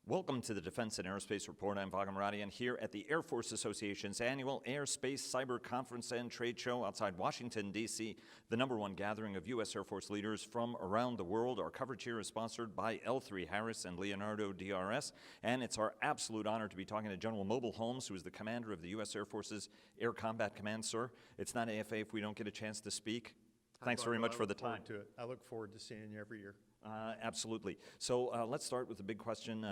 Welcome to the Defense and Aerospace Report. I'm Vago Muradian here at the Air Force Association's annual Aerospace Cyber Conference and Trade Show outside Washington, D.C., the #1 gathering of U.S. Air Force leaders from around the world. Our coverage here is sponsored by L3 Harris and Leonardo DRS, and it's our absolute honor to be talking to General Mobile Holmes, who is the commander of the U.S. Air Force's Air Combat Command. Sir, it's not AFA if we don't get a chance to speak. Thanks very much for the time. I look forward to seeing you every year. Absolutely. So let's start with the big question.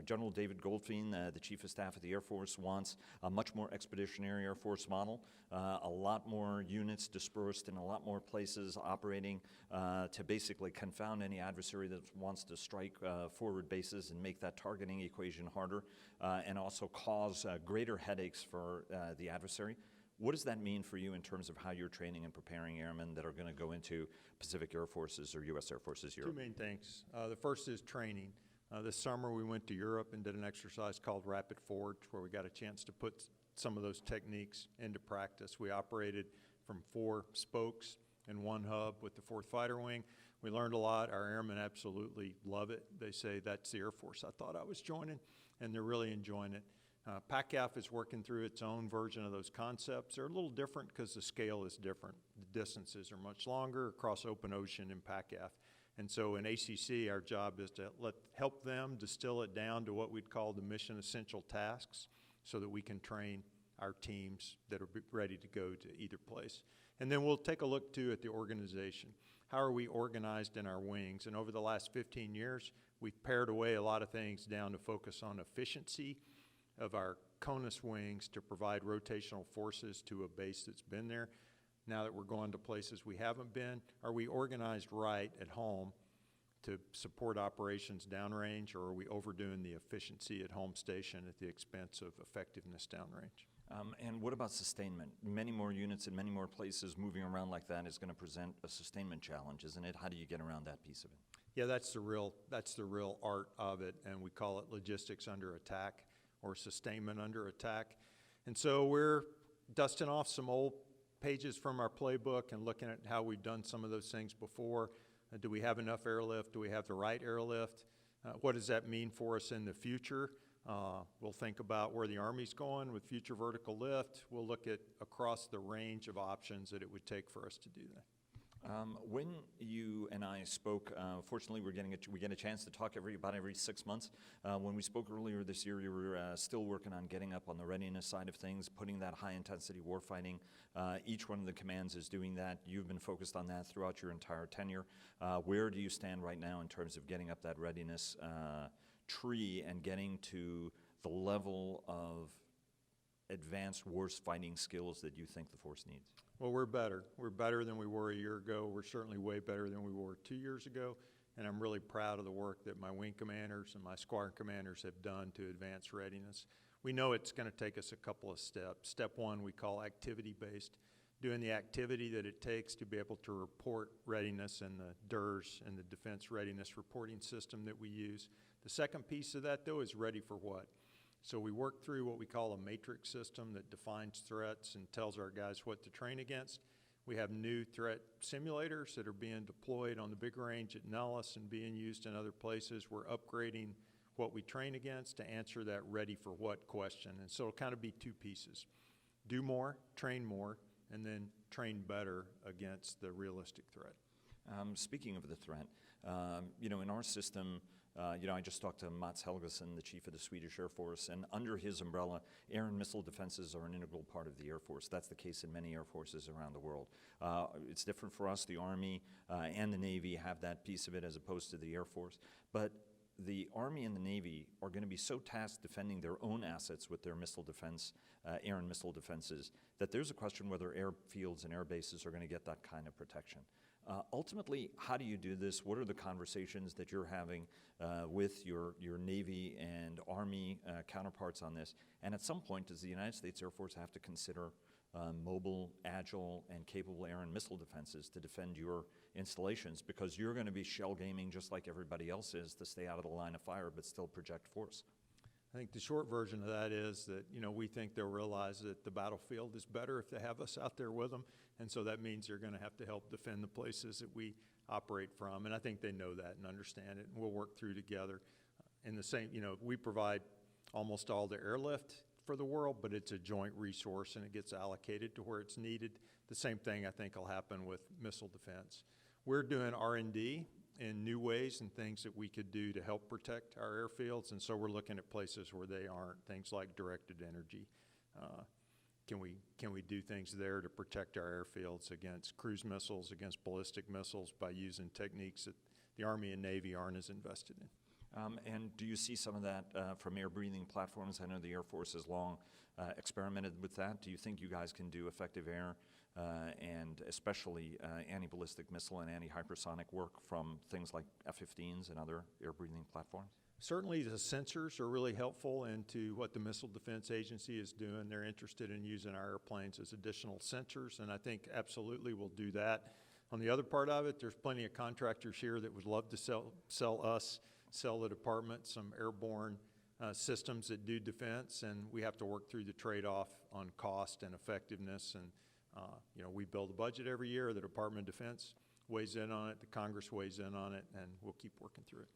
General David Goldfein, the Chief of Staff of the Air Force, wants a much more expeditionary Air Force model, a lot more units dispersed in a lot more places operating to basically confound any adversary that wants to strike forward bases and make that targeting equation harder, and also cause greater headaches for the adversary. What does that mean for you in terms of how you're training and preparing airmen that are going to go into Pacific Air Forces or U.S. Air Forces Europe? Two main things. The first is training. This summer we went to Europe and did an exercise called Rapid Forge, where we got a chance to put some of those techniques into practice. We operated from 4 spokes and 1 hub with the 4th Fighter Wing. We learned a lot. Our airmen absolutely love it. They say, that's the Air Force I thought I was joining, and they're really enjoying it. PACAF is working through its own version of those concepts. They're a little different because the scale is different. The distances are much longer across open ocean in PACAF. And so in ACC, our job is to help them distill it down to what we'd call the mission essential tasks so that we can train our teams that are ready to go to either place. And then we'll take a look too at the organization. How are we organized in our wings? And over the last 15 years, we've pared away a lot of things down to focus on efficiency of our CONUS wings to provide rotational forces to a base that's been there. Now that we're going to places we haven't been, are we organized right at home to support operations downrange, or are we overdoing the efficiency at home station at the expense of effectiveness downrange? And what about sustainment? Many more units in many more places moving around like that is going to present a sustainment challenge, isn't it? How do you get around that piece of it? Yeah, that's the real art of it, and we call it logistics under attack, or sustainment under attack. And so we're dusting off some old pages from our playbook and looking at how we've done some of those things before. Do we have enough airlift? Do we have the right airlift? What does that mean for us in the future? We'll think about where the Army's going with future vertical lift. We'll look at across the range of options that it would take for us to do that. When you and I spoke, fortunately we get a chance to talk about every 6 months. When we spoke earlier this year, you were still working on getting up on the readiness side of things, putting that high-intensity warfighting. Each one of the commands is doing that. You've been focused on that throughout your entire tenure. Where do you stand right now in terms of getting up that readiness tree and getting to the level of advanced wars fighting skills that you think the force needs? Well, we're better. We're better than we were a year ago. We're certainly way better than we were 2 years ago, and I'm really proud of the work that my wing commanders and my squadron commanders have done to advance readiness. We know it's going to take us a couple of steps. Step 1 we call activity-based, doing the activity that it takes to be able to report readiness in the DERS and the Defense Readiness Reporting System that we use. The second piece of that, though, is ready for what? So we work through what we call a matrix system that defines threats and tells our guys what to train against. We have new threat simulators that are being deployed on the big range at Nellis and being used in other places. We're upgrading what we train against to answer that ready for what question. And so it'll kind of be 2 pieces. Do more, train more, and then train better against the realistic threat. Speaking of the threat, in our system, I just talked to Mats Helgesson, the chief of the Swedish Air Force, and under his umbrella, air and missile defenses are an integral part of the Air Force. That's the case in many air forces around the world. It's different for us. The Army and the Navy have that piece of it as opposed to the Air Force. But the Army and the Navy are going to be so tasked defending their own assets with their missile defense, air and missile defenses, that there's a question whether airfields and air bases are going to get that kind of protection. Ultimately, how do you do this? What are the conversations that you're having with your Navy and Army counterparts on this? And at some point, does the United States Air Force have to consider mobile, agile, and capable air and missile defenses to defend your installations? Because you're going to be shell gaming just like everybody else is to stay out of the line of fire but still project force. I think the short version of that is that, we think they'll realize that the battlefield is better if they have us out there with them. And so that means they're going to have to help defend the places that we operate from. And I think they know that and understand it, and we'll work through together. in the same, we provide almost all the airlift for the world, but it's a joint resource and it gets allocated to where it's needed. The same thing I think will happen with missile defense. We're doing R&D in new ways and things that we could do to help protect our airfields, and so we're looking at places where they aren't, things like directed energy. Can we do things there to protect our airfields against cruise missiles, against ballistic missiles by using techniques that the Army and Navy aren't as invested in? And do you see some of that from air-breathing platforms? I know the Air Force has long experimented with that. Do you think you guys can do effective air and especially anti-ballistic missile and anti-hypersonic work from things like F-15s and other air-breathing platforms? Certainly the sensors are really helpful into what the Missile Defense Agency is doing. They're interested in using our airplanes as additional sensors, and I think absolutely we'll do that. On the other part of it, there's plenty of contractors here that would love to sell the department some airborne systems that do defense, and we have to work through the trade-off on cost and effectiveness. And we build a budget every year. The Department of Defense weighs in on it, the Congress weighs in on it, and we'll keep working through it.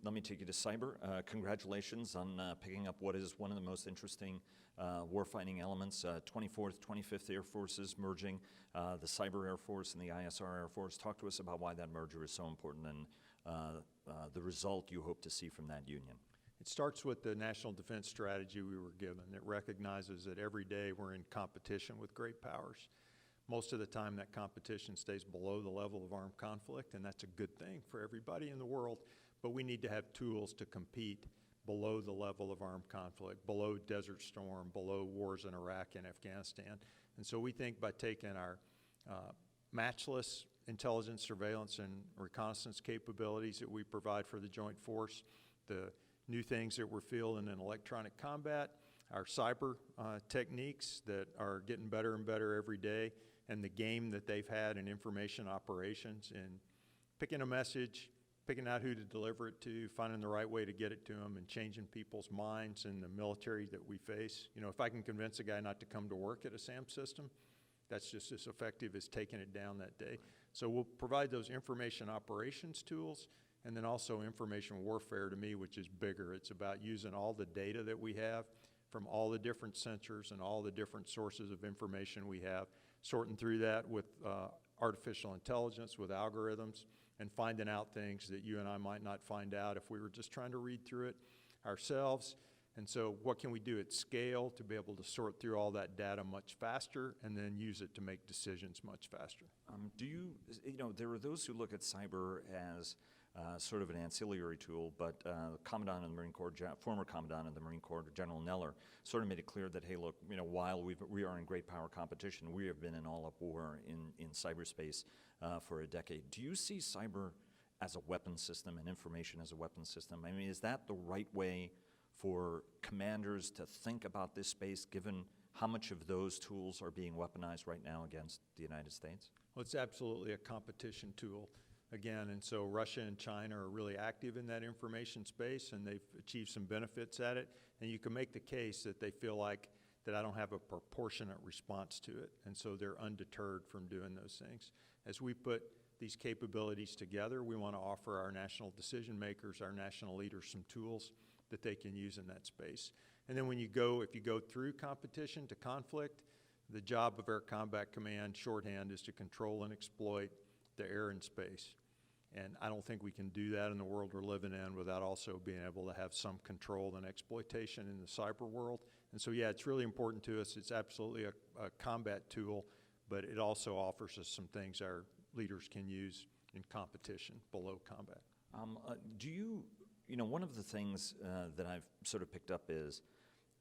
Let me take you to cyber. Congratulations on picking up what is one of the most interesting warfighting elements. 24th, 25th Air Forces merging, the Cyber Air Force and the ISR Air Force. Talk to us about why that merger is so important and the result you hope to see from that union. It starts with the national defense strategy we were given. It recognizes that every day we're in competition with great powers. Most of the time that competition stays below the level of armed conflict, and that's a good thing for everybody in the world, but we need to have tools to compete below the level of armed conflict, below Desert Storm, below wars in Iraq and Afghanistan. And so we think by taking our matchless intelligence, surveillance, and reconnaissance capabilities that we provide for the Joint Force, the new things that we're fielding in electronic combat, our cyber techniques that are getting better and better every day, and the game that they've had in information operations in picking a message, picking out who to deliver it to, finding the right way to get it to them, and changing people's minds in the military that we face. If I can convince a guy not to come to work at a SAM system, that's just as effective as taking it down that day. So we'll provide those information operations tools, and then also information warfare to me, which is bigger. It's about using all the data that we have from all the different sensors and all the different sources of information we have, sorting through that with artificial intelligence, with algorithms, and finding out things that you and I might not find out if we were just trying to read through it ourselves. And so what can we do at scale to be able to sort through all that data much faster and then use it to make decisions much faster? There are those who look at cyber as sort of an ancillary tool, but Commandant of the Marine Corps, former Commandant of the Marine Corps, General Neller, sort of made it clear that, hey, look, while we are in great power competition, we have been in all-up war in cyberspace for a decade. Do you see cyber as a weapon system and information as a weapon system? I mean, is that the right way for commanders to think about this space, given how much of those tools are being weaponized right now against the United States? Well, it's absolutely a competition tool. Again, and so Russia and China are really active in that information space, and they've achieved some benefits at it. And you can make the case that they feel like that I don't have a proportionate response to it, and so they're undeterred from doing those things. As we put these capabilities together, we want to offer our national decision makers, our national leaders, some tools that they can use in that space. And then if you go through competition to conflict, the job of Air Combat Command, shorthand, is to control and exploit the air and space. And I don't think we can do that in the world we're living in without also being able to have some control and exploitation in the cyber world. And so, yeah, it's really important to us. It's absolutely a combat tool, but it also offers us some things our leaders can use in competition below combat. One of the things that I've sort of picked up is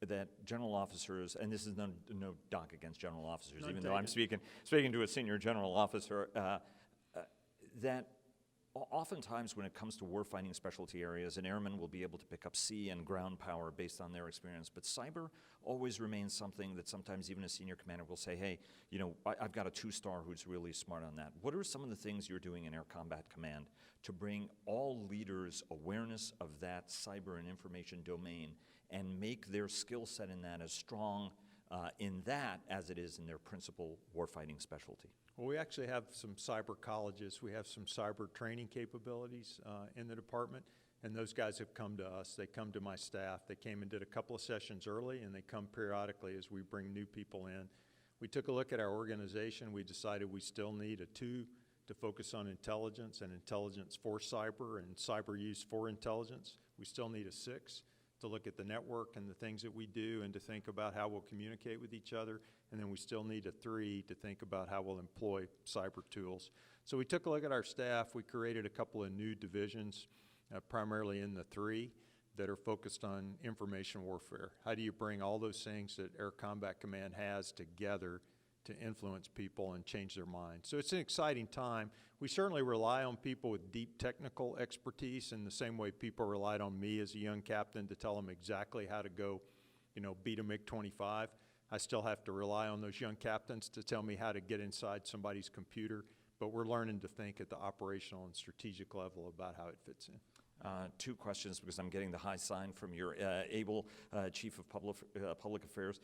that general officers, and this is no dock against general officers, even though I'm speaking to a senior general officer, that oftentimes when it comes to warfighting specialty areas, an airman will be able to pick up sea and ground power based on their experience, but cyber always remains something that sometimes even a senior commander will say, hey, I've got a 2-star who's really smart on that. What are some of the things you're doing in Air Combat Command to bring all leaders awareness of that cyber and information domain and make their skill set in that as strong in that as it is in their principal warfighting specialty? Well, we actually have some cyber colleges. We have some cyber training capabilities in the department, And those guys have come to us. They come to my staff. They came and did a couple of sessions early, and they come periodically as we bring new people in. We took a look at our organization. We decided we still need a 2 to focus on intelligence and intelligence for cyber and cyber use for intelligence. We still need a 6 to look at the network and the things that we do and to think about how we'll communicate with each other. And then we still need a 3 to think about how we'll employ cyber tools. So we took a look at our staff. We created a couple of new divisions, primarily in the 3, that are focused on information warfare. How do you bring all those things that Air Combat Command has together to influence people and change their minds? So it's an exciting time. We certainly rely on people with deep technical expertise in the same way people relied on me as a young captain to tell them exactly how to go, beat a MiG-25. I still have to rely on those young captains to tell me how to get inside somebody's computer, but we're learning to think at the operational and strategic level about how it fits in. 2 questions, because I'm getting the high sign from your able Chief of Public Affairs.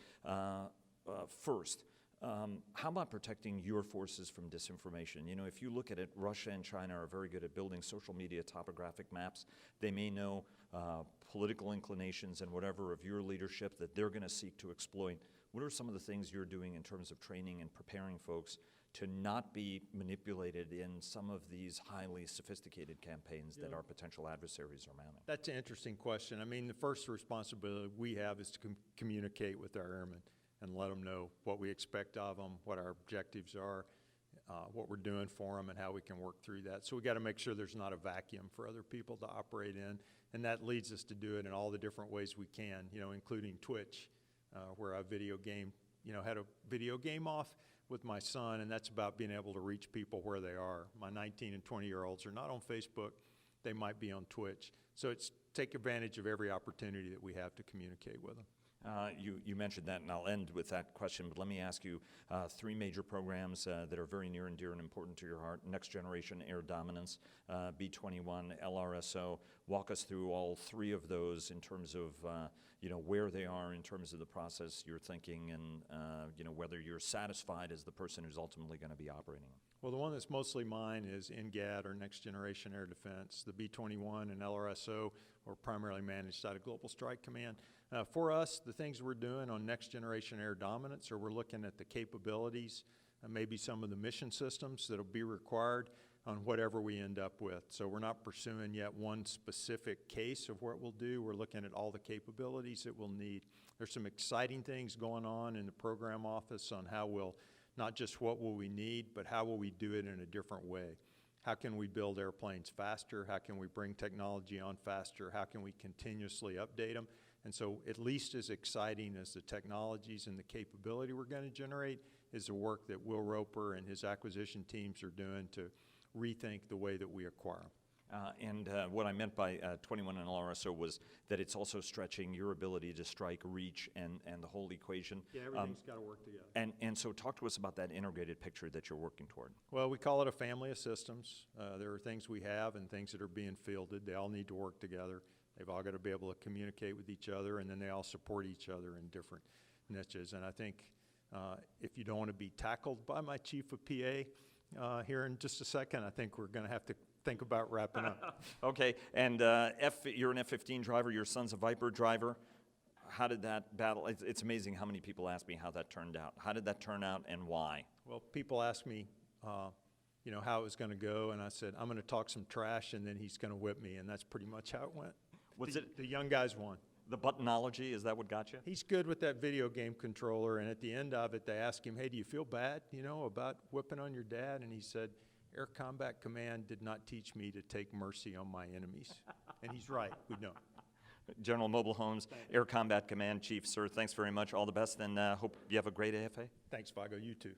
First, how about protecting your forces from disinformation? If you look at it, Russia and China are very good at building social media topographic maps. They may know political inclinations and whatever of your leadership that they're going to seek to exploit. What are some of the things you're doing in terms of training and preparing folks to not be manipulated in some of these highly sophisticated campaigns that our potential adversaries are mounting? That's an interesting question. I mean, the first responsibility we have is to communicate with our airmen and let them know what we expect of them, what our objectives are, what we're doing for them, and how we can work through that. So we got to make sure there's not a vacuum for other people to operate in, and that leads us to do it in all the different ways we can, including Twitch, where I had a video game off with my son, and that's about being able to reach people where they are. My 19 and 20-year-olds are not on Facebook. They might be on Twitch. So it's take advantage of every opportunity that we have to communicate with them. You mentioned that, and I'll end with that question, but let me ask you 3 major programs that are very near and dear and important to your heart. Next Generation Air Dominance, B-21, LRSO. Walk us through all 3 of those in terms of where they are in terms of the process you're thinking, and whether you're satisfied as the person who's ultimately going to be operating them. Well, the one that's mostly mine is NGAD, or Next Generation Air Defense. The B-21 and LRSO are primarily managed out of Global Strike Command. For us, the things we're doing on Next Generation Air Dominance are we're looking at the capabilities, maybe some of the mission systems that will be required on whatever we end up with. So we're not pursuing yet one specific case of what we'll do. We're looking at all the capabilities that we'll need. There's some exciting things going on in the program office on how we'll, not just what will we need, but how will we do it in a different way. How can we build airplanes faster? How can we bring technology on faster? How can we continuously update them? And so at least as exciting as the technologies and the capability we're going to generate is the work that Will Roper and his acquisition teams are doing to rethink the way that we acquire them. What I meant by 21 and LRSO was that it's also stretching your ability to strike, reach, and the whole equation. Yeah, everything's got to work together. And so talk to us about that integrated picture that you're working toward. Well, we call it a family of systems. There are things we have and things that are being fielded. They all need to work together. They've all got to be able to communicate with each other, and then they all support each other in different niches. And I think if you don't want to be tackled by my chief of PA here in just a second, I think we're going to have to think about wrapping up. Okay, and you're an F-15 driver, your son's a Viper driver. How did that battle, it's amazing how many people ask me how that turned out. How did that turn out and why? Well, people ask me, how it was going to go, and I said, I'm going to talk some trash, and then he's going to whip me, and that's pretty much how it went. The young guys won. The buttonology, is that what got you? He's good with that video game controller, and at the end of it, they asked him, hey, do you feel bad, about whipping on your dad? And he said, Air Combat Command did not teach me to take mercy on my enemies. And he's right, we don't. General Mobile Holmes, Air Combat Command Chief, sir, thanks very much. All the best, and hope you have a great AFA. Thanks, Vago. You too.